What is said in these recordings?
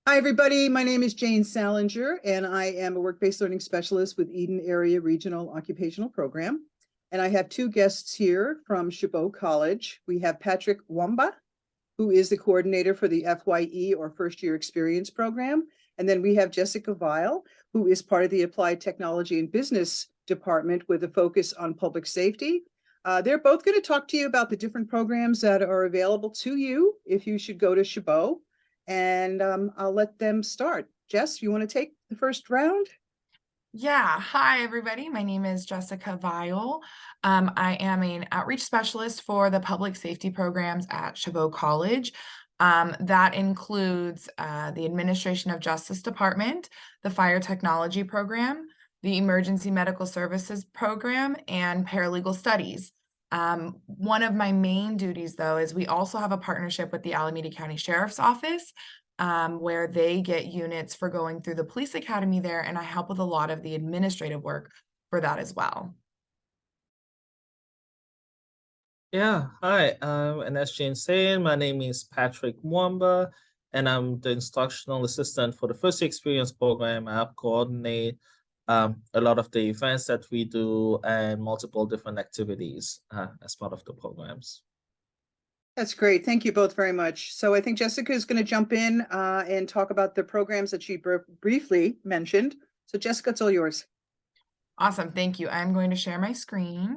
Hi, everybody. My name is Jane Salinger, and I am a work-based learning specialist with Eden Area Regional Occupational Program. And I have two guests here from Chabot College. We have Patrick Wamba, who is the coordinator for the FYE or First Year Experience Program. And then we have Jessica Weil, who is part of the Applied Technology and Business Department with a focus on public safety. They're both going to talk to you about the different programs that are available to you if you should go to Chabot. And I'll let them start. Jess, you want to take the first round? Yeah, hi everybody. My name is Jessica Weil. I am an outreach specialist for the public safety programs at Chabot College. That includes the Administration of Justice Department, the Fire Technology Program, the Emergency Medical Services Program, and Paralegal Studies. One of my main duties, though, is we also have a partnership with the Alameda County Sheriff's Office, where they get units for going through the police academy there, and I help with a lot of the administrative work for that as well. Yeah, hi. And as Jane saying, my name is Patrick Wamba, and I'm the instructional assistant for the First Experience program. I help coordinate a lot of the events that we do and multiple different activities as part of the programs. That's great. Thank you both very much. So I think Jessica is going to jump in and talk about the programs that she briefly mentioned. So Jessica, it's all yours. Awesome. Thank you. I'm going to share my screen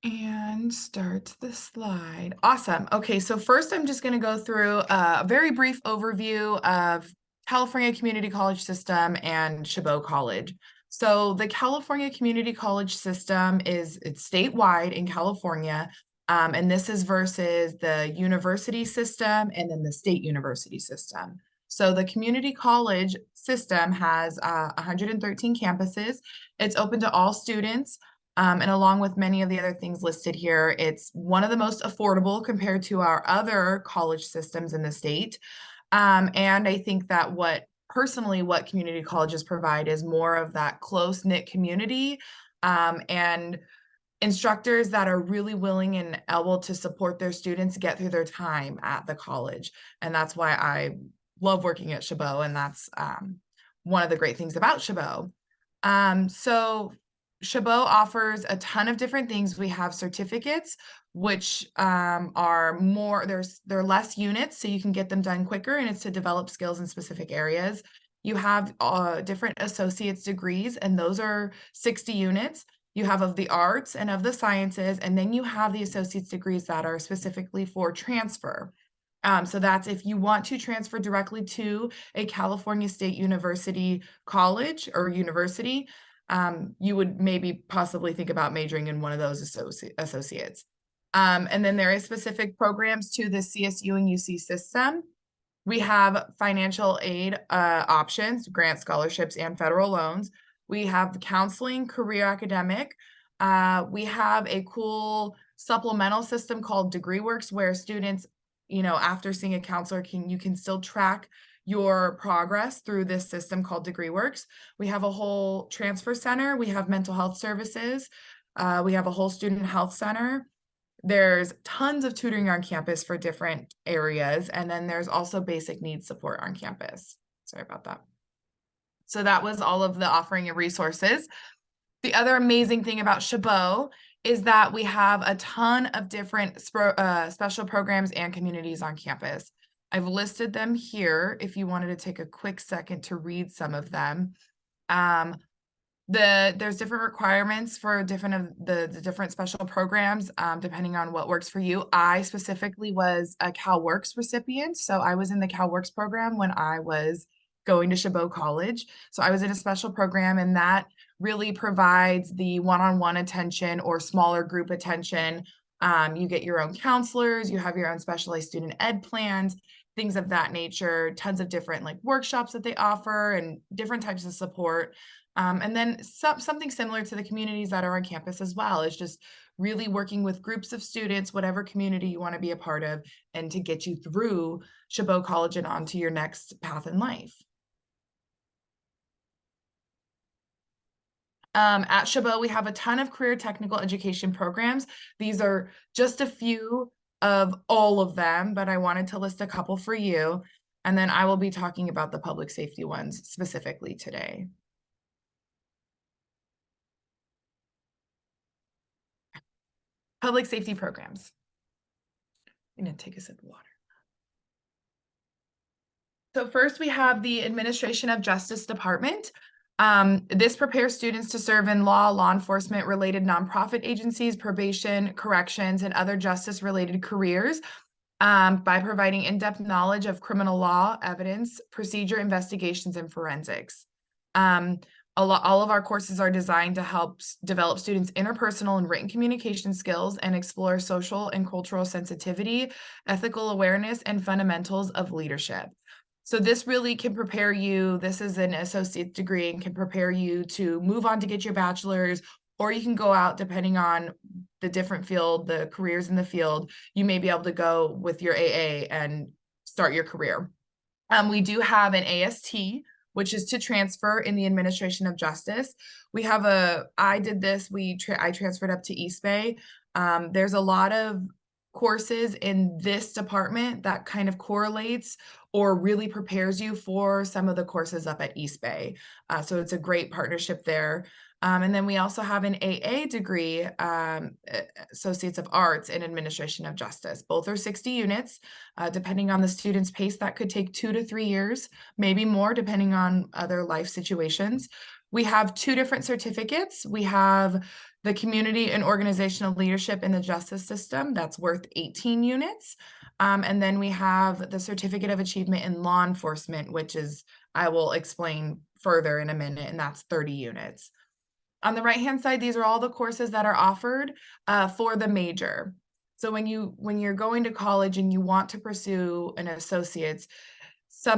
and start the slide. Awesome. Okay, so first I'm just going to go through a very brief overview of California Community College System and Chabot College. So the California Community College System it's statewide in California, and this is versus the university system and then the state university system. So the community college system has 113 campuses. It's open to all students. And along with many of the other things listed here, it's one of the most affordable compared to our other college systems in the state. And I think that what community colleges provide is more of that close-knit community, and instructors that are really willing and able to support their students get through their time at the college. And that's why I love working at Chabot, and that's one of the great things about Chabot. So Chabot offers a ton of different things. We have certificates, which are more, they're less units, so you can get them done quicker, and it's to develop skills in specific areas. You have different associate's degrees, and those are 60 units. You have of the arts and of the sciences, and then you have the associate's degrees that are specifically for transfer. So that's if you want to transfer directly to a California State University college or university, you would maybe possibly think about majoring in one of those associates. And then there is specific programs to the CSU and UC system. We have financial aid options, grant scholarships, and federal loans. We have counseling, career academic. We have a cool supplemental system called DegreeWorks, where students, after seeing a counselor, you can still track your progress through this system called DegreeWorks. We have a whole transfer center. We have mental health services. We have a whole student health center. There's tons of tutoring on campus for different areas. And then there's also basic needs support on campus. Sorry about that. So that was all of the offering and resources. The other amazing thing about Chabot is that we have a ton of different special programs and communities on campus. I've listed them here if you wanted to take a quick second to read some of them. There's different requirements for the different special programs, depending on what works for you. I specifically was a CalWorks recipient, so I was in the CalWorks program when I was going to Chabot College. So I was in a special program, and that really provides the one-on-one attention or smaller group attention. You get your own counselors, you have your own specialized student ed plans, things of that nature, tons of different workshops that they offer and different types of support. And then something similar to the communities that are on campus as well is just really working with groups of students, whatever community you want to be a part of, and to get you through Chabot College and onto your next path in life. At Chabot, we have a ton of career technical education programs. These are just a few of all of them, but I wanted to list a couple for you. And then I will be talking about the public safety ones specifically today. Public safety programs. I'm going to take a sip of water. So first we have the Administration of Justice Department. This prepares students to serve in law enforcement related nonprofit agencies, probation, corrections, and other justice related careers by providing in-depth knowledge of criminal law, evidence, procedure, investigations, and forensics. All of our courses are designed to help develop students' interpersonal and written communication skills and explore social and cultural sensitivity, ethical awareness, and fundamentals of leadership. So this really can prepare you, this is an associate degree and can prepare you to move on to get your bachelor's, or you can go out depending on the different field, the careers in the field, you may be able to go with your AA and start your career. We do have an AST, which is to transfer in the Administration of Justice. We have I did this, I transferred up to East Bay. There's a lot of courses in this department that kind of correlates or really prepares you for some of the courses up at East Bay. So it's a great partnership there. And then we also have an AA degree, Associates of Arts in Administration of Justice. Both are 60 units. Depending on the student's pace, that could take 2 to 3 years, maybe more, depending on other life situations. We have 2 different certificates. We have the Community and Organizational Leadership in the Justice System. That's worth 18 units. And then we have the Certificate of Achievement in Law Enforcement, which is, I will explain further in a minute, and that's 30 units. On the right-hand side, these are all the courses that are offered for the major. So when you're going to college and you want to pursue an associate's,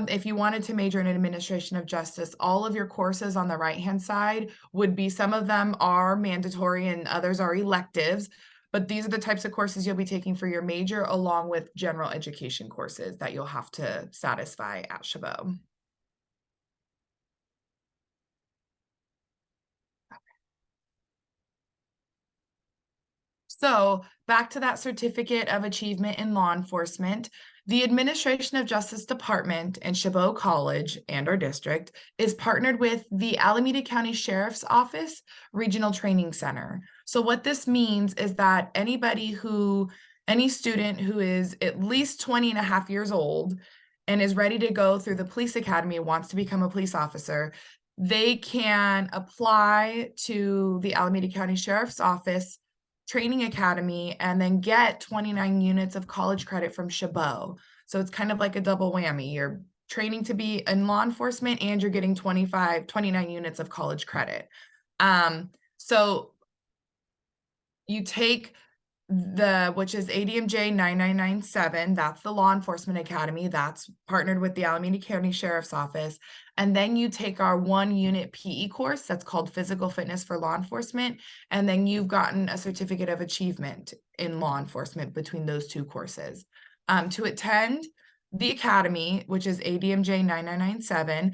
if you wanted to major in administration of justice, all of your courses on the right-hand side would be, some of them are mandatory and others are electives, but these are the types of courses you'll be taking for your major, along with general education courses that you'll have to satisfy at Chabot. So back to that Certificate of Achievement in Law Enforcement, the Administration of Justice Department and Chabot College and our district is partnered with the Alameda County Sheriff's Office Regional Training Center. So what this means is that any student who is at least 20 and a half years old and is ready to go through the police academy, wants to become a police officer, they can apply to the Alameda County Sheriff's Office Training Academy and then get 29 units of college credit from Chabot. So it's kind of like a double whammy. You're training to be in law enforcement and you're getting 29 units of college credit. So you take which is ADMJ 9997, that's the Law Enforcement Academy, that's partnered with the Alameda County Sheriff's Office. And then you take our 1-unit PE course that's called Physical Fitness for Law Enforcement. And then you've gotten a Certificate of Achievement in Law Enforcement between those 2 courses. To attend the Academy, which is ADMJ 9997,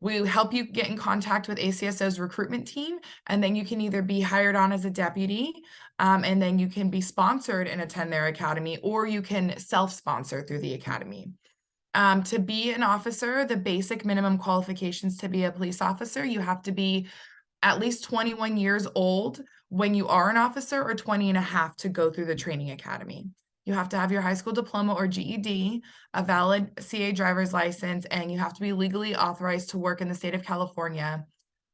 we help you get in contact with ACSO's recruitment team, and then you can either be hired on as a deputy, and then you can be sponsored and attend their academy, or you can self-sponsor through the academy. To be an officer, the basic minimum qualifications to be a police officer, you have to be at least 21 years old when you are an officer, or 20 and a half to go through the training academy. You have to have your high school diploma or GED, a valid CA driver's license, and you have to be legally authorized to work in the state of California.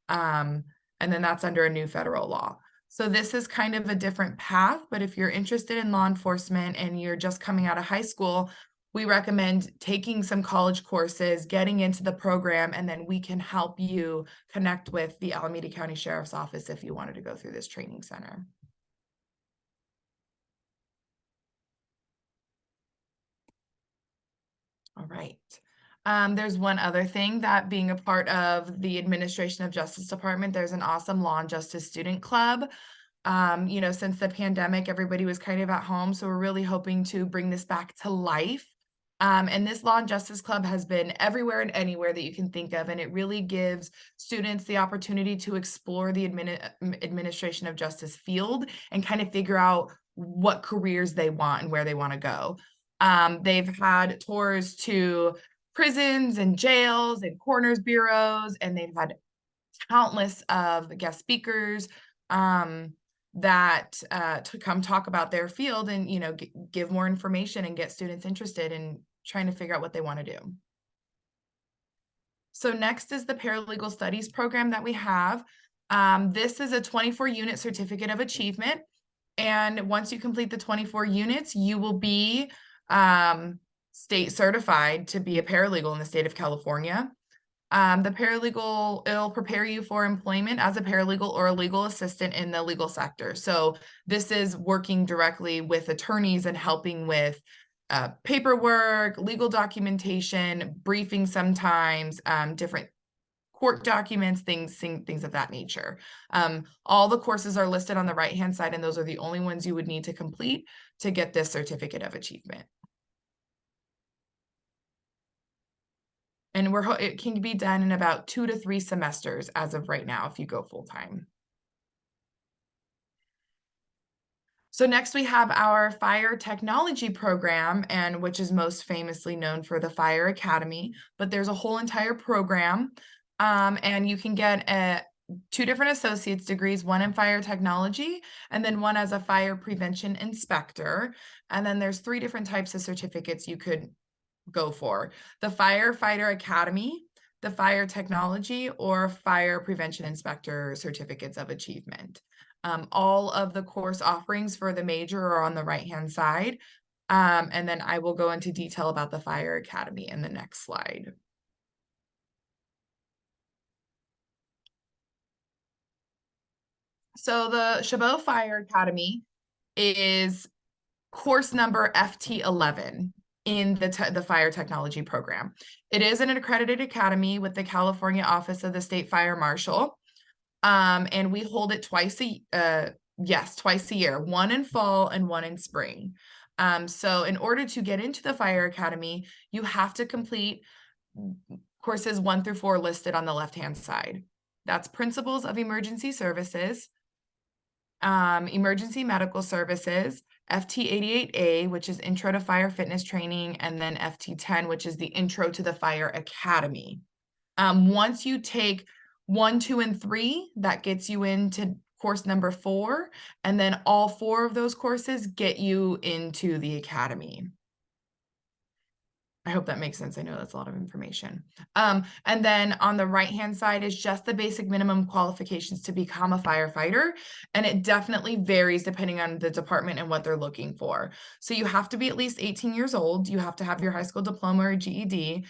And then that's under a new federal law. So this is kind of a different path, but if you're interested in law enforcement and you're just coming out of high school, we recommend taking some college courses, getting into the program, and then we can help you connect with the Alameda County Sheriff's Office if you wanted to go through this training center. All right. There's one other thing, that being a part of the Administration of Justice Department, there's an awesome Law and Justice Student Club. Since the pandemic, everybody was kind of at home, so we're really hoping to bring this back to life. And this Law and Justice Club has been everywhere and anywhere that you can think of, and it really gives students the opportunity to explore the administration of justice field and kind of figure out what careers they want and where they want to go. They've had tours to prisons and jails and coroners bureaus, and they've had countless of guest speakers that to come talk about their field and, you know, give more information and get students interested in trying to figure out what they want to do. So next is the paralegal studies program that we have. This is a 24-unit certificate of achievement. And once you complete the 24 units, you will be state certified to be a paralegal in the state of California. The paralegal, it'll prepare you for employment as a paralegal or a legal assistant in the legal sector. So this is working directly with attorneys and helping with paperwork, legal documentation, briefing sometimes, different court documents, things of that nature. All the courses are listed on the right-hand side, and those are the only ones you would need to complete to get this certificate of achievement. And it can be done in about 2 to 3 semesters as of right now if you go full-time. So next we have our fire technology program, and which is most famously known for the Fire Academy, but there's a whole entire program, and you can get 2 different associate's degrees, one in fire technology and then one as a fire prevention inspector. And then there's 3 different types of certificates you could go for: the Firefighter Academy, the Fire Technology, or Fire Prevention Inspector Certificates of Achievement. All of the course offerings for the major are on the right-hand side. And then I will go into detail about the Fire Academy in the next slide. So the Chabot Fire Academy is course number FT11 in the fire technology program. It is an accredited academy with the California Office of the State Fire Marshal. And we hold it twice a year, one in fall and one in spring. So in order to get into the Fire Academy, you have to complete courses 1 through 4 listed on the left-hand side. That's Principles of Emergency Services, Emergency Medical Services, FT88A, which is Intro to Fire Fitness Training, and then FT10, which is the Intro to the Fire Academy. Once you take 1, 2, and 3, that gets you into course number 4, and then all 4 of those courses get you into the academy. I hope that makes sense. I know that's a lot of information. And then on the right-hand side is just the basic minimum qualifications to become a firefighter. And it definitely varies depending on the department and what they're looking for. So you have to be at least 18 years old. You have to have your high school diploma or GED.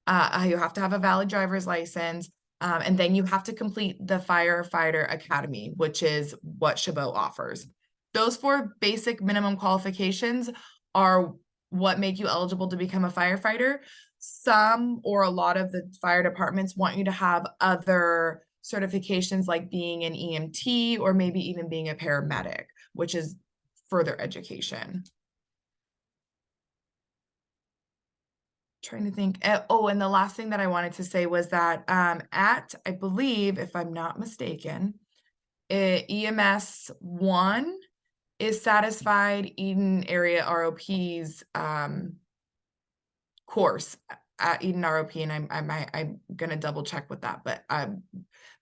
You have to have a valid driver's license. And then you have to complete the Firefighter Academy, which is what Chabot offers. Those 4 basic minimum qualifications are what make you eligible to become a firefighter. Some or a lot of the fire departments want you to have other certifications like being an EMT or maybe even being a paramedic, which is further education. Trying to think. Oh, and the last thing that I wanted to say was that I believe, if I'm not mistaken, EMS 1 is satisfied Eden area ROP's course at Eden ROP, and I'm gonna double check with that, but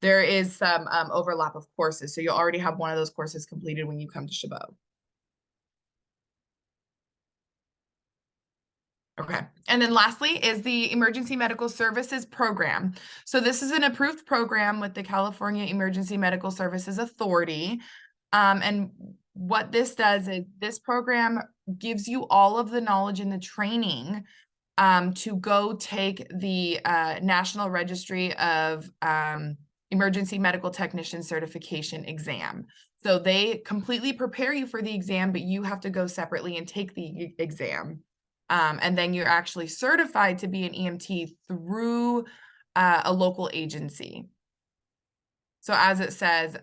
there is some overlap of courses, so you'll already have one of those courses completed when you come to Chabot. Okay, and then lastly is the Emergency Medical Services Program. So this is an approved program with the California Emergency Medical Services Authority. And what this does is this program gives you all of the knowledge and the training to go take the National Registry of Emergency Medical Technician Certification exam. So they completely prepare you for the exam, but you have to go separately and take the exam. And then you're actually certified to be an EMT through a local agency. So as it says,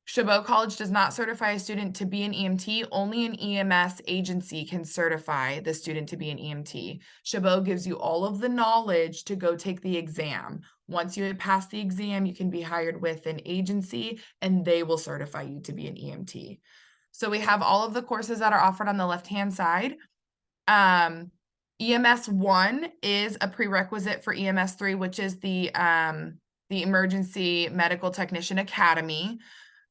Chabot College does not certify a student to be an EMT. Only an EMS agency can certify the student to be an EMT. Chabot gives you all of the knowledge to go take the exam. Once you pass the exam, you can be hired with an agency and they will certify you to be an EMT. So we have all of the courses that are offered on the left-hand side. EMS 1 is a prerequisite for EMS 3, which is the Emergency Medical Technician Academy.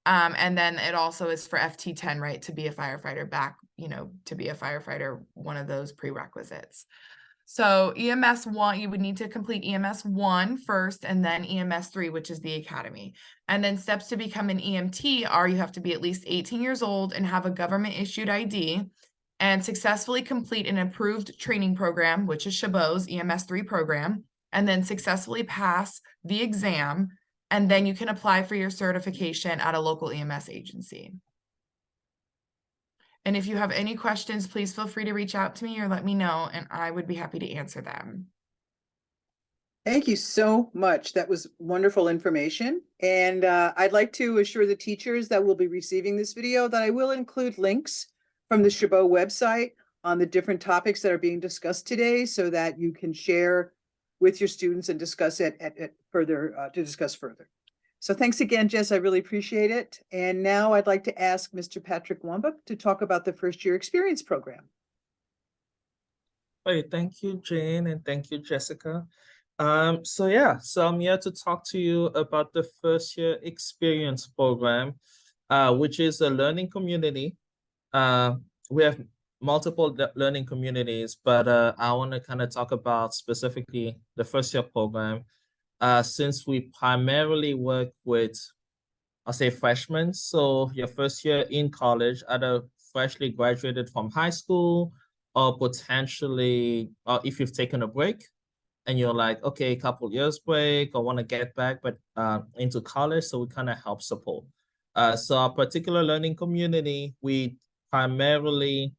And then it also is for FT10, right, to be a firefighter to be a firefighter, one of those prerequisites. So EMS 1, you would need to complete EMS 1 first, and then EMS 3, which is the academy. And then steps to become an EMT are you have to be at least 18 years old and have a government-issued ID and successfully complete an approved training program, which is Chabot's EMS 3 program, and then successfully pass the exam, and then you can apply for your certification at a local EMS agency. And if you have any questions, please feel free to reach out to me or let me know, and I would be happy to answer them. Thank you so much. That was wonderful information. And I'd like to assure the teachers that will be receiving this video that I will include links from the Chabot website on the different topics that are being discussed today so that you can share with your students and discuss it to discuss further. So thanks again, Jess. I really appreciate it. And now I'd like to ask Mr. Patrick Wamba to talk about the first year experience program. Hey, thank you, Jane, and thank you, Jessica. So I'm here to talk to you about the first year experience program, which is a learning community. We have multiple learning communities, but I want to kind of talk about specifically the first year program. Since we primarily work with, I'll say, freshmen. So your first year in college, either freshly graduated from high school or potentially, or if you've taken a break and you're like, okay, a couple years break, I want to get back but into college. So we kind of help support. So our particular learning community, we primarily,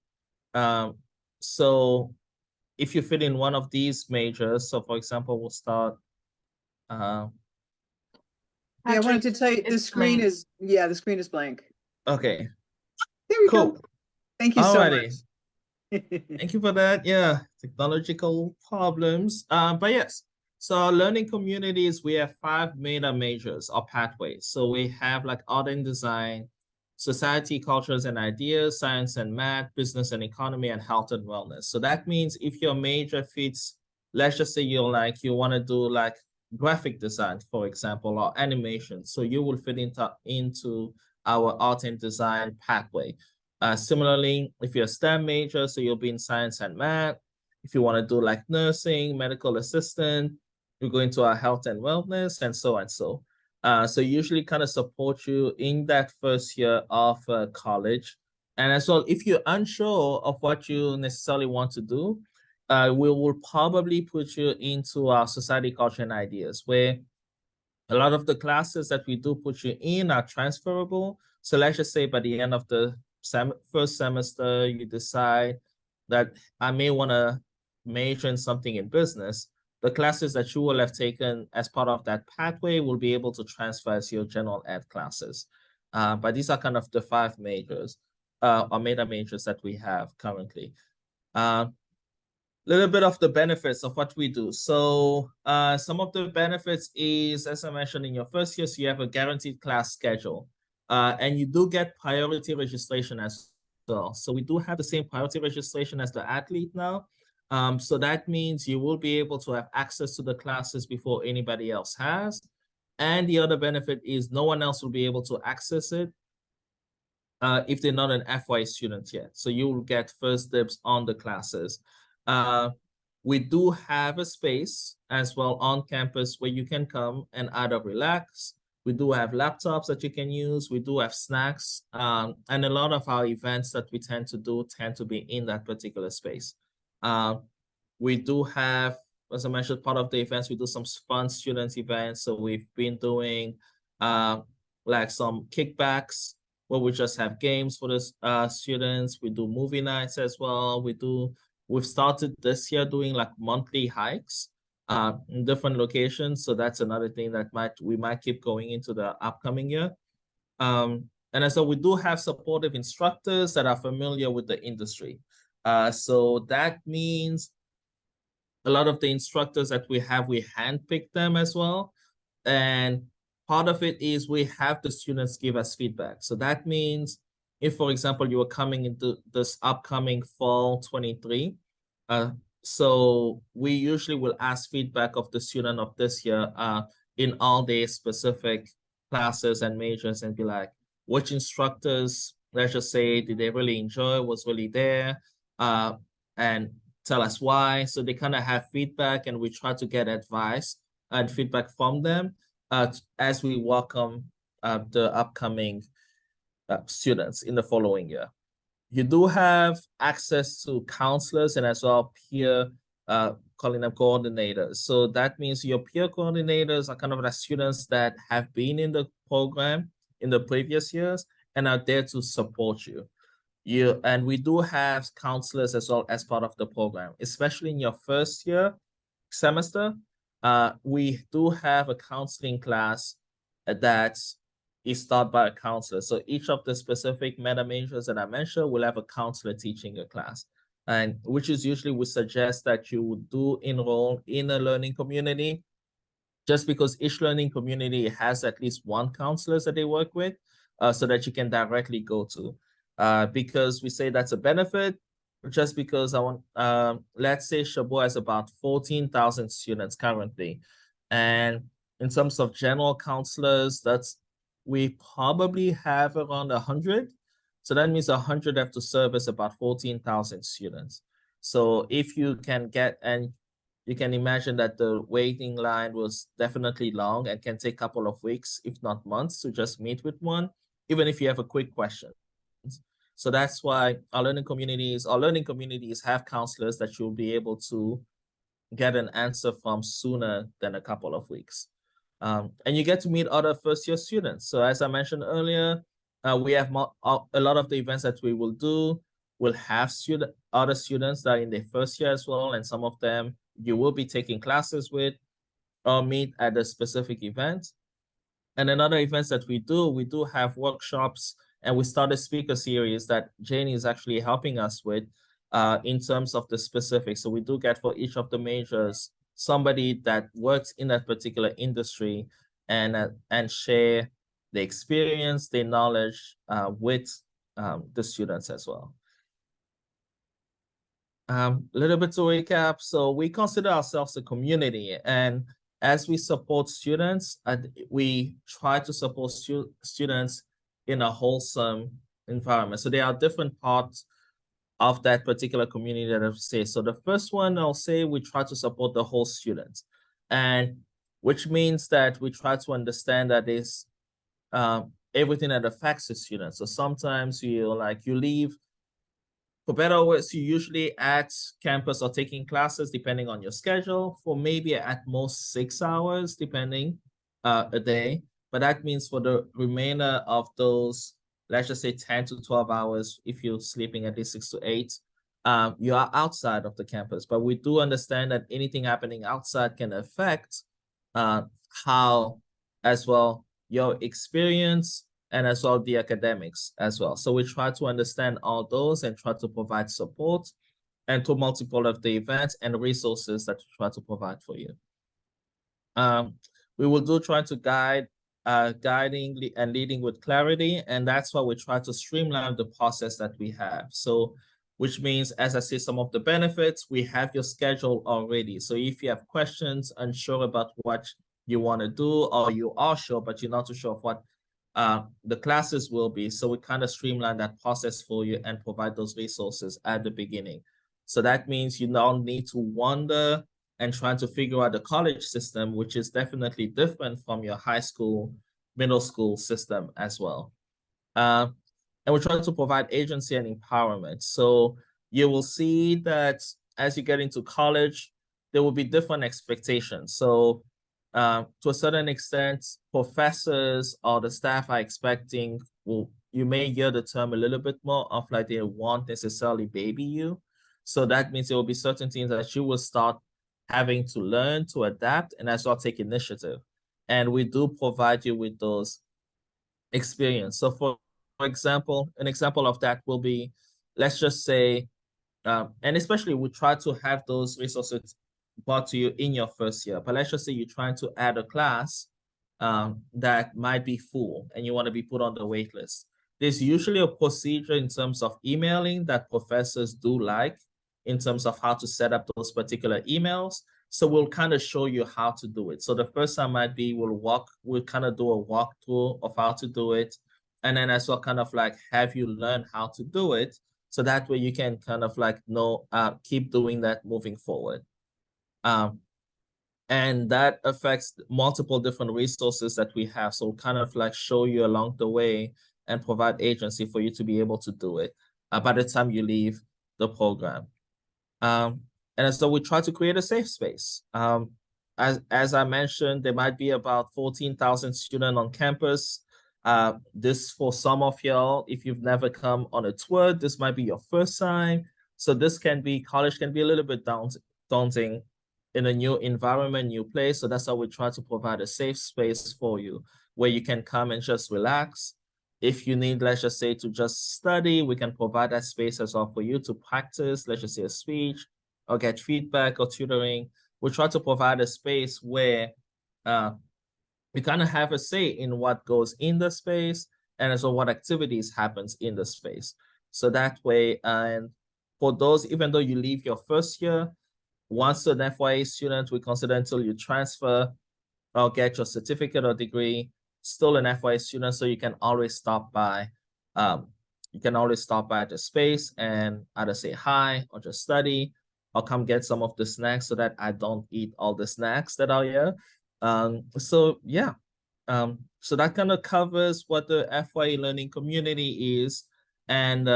so if you fit in one of these majors, so for example, we'll start, Yeah, I wanted to tell you the screen is, the screen is blank. Okay. There we Cool. go. Thank you so much. Thank you for that. Yeah, technological problems. But yes, so our learning communities, we have 5 majors or pathways. So we have like art and design, society, cultures and ideas, science and math, business and economy, and health and wellness. So that means if your major fits, let's just say you want to do like graphic design, for example, or animation. So you will fit into our art and design pathway. Similarly, if you're a STEM major, so you'll be in science and math. If you want to do like nursing, medical assistant, you're going to our health and wellness, and so and so. So usually kind of support you in that first year of college. And as well, if you're unsure of what you necessarily want to do, we will probably put you into our society, culture, and ideas, where a lot of the classes that we do put you in are transferable. So let's just say by the end of the first semester, you decide that I may want to major in something in business. The classes that you will have taken as part of that pathway will be able to transfer as your general ed classes. But these are kind of the 5 majors or majors that we have currently. Little bit of the benefits of what we do. So some of the benefits is, as I mentioned, in your first year, so you have a guaranteed class schedule. And you do get priority registration as well. So we do have the same priority registration as the athlete now. So that means you will be able to have access to the classes before anybody else has. And the other benefit is no one else will be able to access it if they're not an FYE student yet. So you will get first dibs on the classes. We do have a space as well on campus where you can come and either relax. We do have laptops that you can use. We do have snacks. And a lot of our events that we tend to be in that particular space. We do have, as I mentioned, part of the events, we do some fun student events. So we've been doing like some kickbacks where we just have games for the students. We do movie nights as well. We've started this year doing like monthly hikes in different locations. So that's another thing that we might keep going into the upcoming year. And so we do have supportive instructors that are familiar with the industry. So that means a lot of the instructors that we handpick them as well. And part of it is we have the students give us feedback. So that means if, for example, you are coming into this upcoming fall 23, so we usually will ask feedback of the student of this year in all day specific classes and majors and be like, which instructors, let's just say, did they really enjoy, was really there, and tell us why. So they kind of have feedback and we try to get advice and feedback from them as we welcome the upcoming students in the following year. You do have access to counselors and as well peer, calling them coordinators. So that means your peer coordinators are kind of the students that have been in the program in the previous years and are there to support you. And we do have counselors as well as part of the program, especially in your first year semester. We do have a counseling class that is taught by a counselor. So each of the specific meta majors that I mentioned will have a counselor teaching a class, and which is usually we suggest that you do enroll in a learning community, just because each learning community has at least one counselor that they work with, so that you can directly go to. Because we say that's a benefit, just because I want, let's say Chabot has about 14,000 students currently. And in terms of general counselors, we probably have around 100. So that means 100 have to service about 14,000 students. So if you can get, and you can imagine that the waiting line was definitely long and can take a couple of weeks, if not months, to just meet with one, even if you have a quick question. So that's why our learning communities have counselors that you'll be able to get an answer from sooner than a couple of weeks. And you get to meet other first-year students. So as I mentioned earlier, we have a lot of the events that we will do will have other students that are in their first year as well, and some of them you will be taking classes with or meet at a specific event. And another events that we do have workshops, and we started speaker series that Janie is actually helping us with in terms of the specifics. So we do get for each of the majors somebody that works in that particular industry and share the experience, their knowledge with the students as well. A little bit to recap. So we consider ourselves a community, and as we support students, we try to support students in a wholesome environment. So there are different parts of that particular community that I'll say. So the first one, I'll say we try to support the whole student, and which means that we try to understand that there's everything that affects the student. So sometimes you leave, for better or worse, you usually at campus or taking classes depending on your schedule for maybe at most 6 hours, depending a day. But that means for the remainder of those, let's just say 10 to 12 hours, if you're sleeping at least 6 to 8, you are outside of the campus. But we do understand that anything happening outside can affect how as well your experience and as well the academics as well. So we try to understand all those and try to provide support and to multiple of the events and resources that we try to provide for you. We will do try to guiding and leading with clarity, and that's why we try to streamline the process that we have. So which means, as I say, some of the benefits, we have your schedule already. So if you have questions, unsure about what you want to do, or you are sure, but you're not too sure of what the classes will be. So we kind of streamline that process for you and provide those resources at the beginning. So that means you don't need to wonder and trying to figure out the college system, which is definitely different from your high school, middle school system as well. And we're trying to provide agency and empowerment. So you will see that as you get into college, there will be different expectations. So to a certain extent, professors or the staff are expecting, you may hear the term a little bit more of like they won't necessarily baby you. So that means there will be certain things that you will start having to learn to adapt and as well take initiative. And we do provide you with those experience. So for example, an example of that will be, let's just say, and especially we try to have those resources brought to you in your first year, but let's just say you're trying to add a class that might be full and you want to be put on the wait list. there's usually a procedure in terms of emailing that professors do like in terms of how to set up those particular emails. So we'll kind of show you how to do it. So the first time might be we'll kind of do a walkthrough of how to do it. And then as well kind of like have you learn how to do it. So that way you can kind of like keep doing that moving forward. And that affects multiple different resources that we have. So we'll kind of like show you along the way and provide agency for you to be able to do it by the time you leave the program. And so we try to create a safe space. As I mentioned, there might be about 14,000 students on campus. This for some of y'all, if you've never come on a tour, this might be your first time. So college can be a little bit daunting in a new environment, new place. So that's how we try to provide a safe space for you where you can come and just relax. If you need, let's just say, to just study, we can provide that space as well for you to practice, let's just say, a speech or get feedback or tutoring. We try to provide a space where you kind of have a say in what goes in the space and also what activities happens in the space. So that way, and for those, even though you leave your first year, once an FYE student, we consider until you transfer or get your certificate or degree, still an FYE student, so you can always stop by. You can always stop by the space and either say hi or just study or come get some of the snacks so that I don't eat all the snacks that are here. So yeah, so that kind of covers what the FYE learning community is. And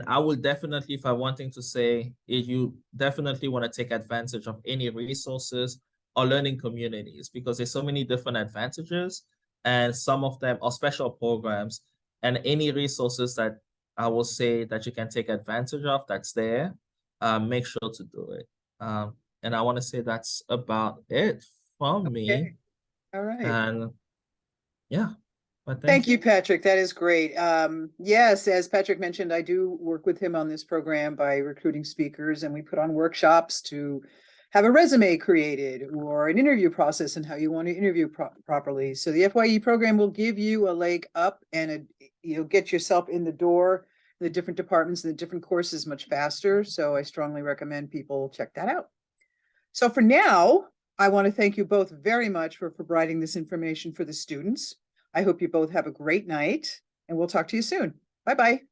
I will definitely, if I wanting to say, if you definitely want to take advantage of any resources or learning communities, because there's so many different advantages and some of them are special programs, and any resources that I will say that you can take advantage of that's there, make sure to do it. And I want to say that's about it from me. All right. And yeah. Thank you, Patrick. That is great. Yes, as Patrick mentioned, I do work with him on this program by recruiting speakers, and we put on workshops to have a resume created or an interview process and how you want to interview properly. So the FYE program will give you a leg up and you'll get yourself in the door, the different departments and the different courses much faster. So I strongly recommend people check that out. So for now, I want to thank you both very much for providing this information for the students. I hope you both have a great night, and we'll talk to you soon. Bye-bye.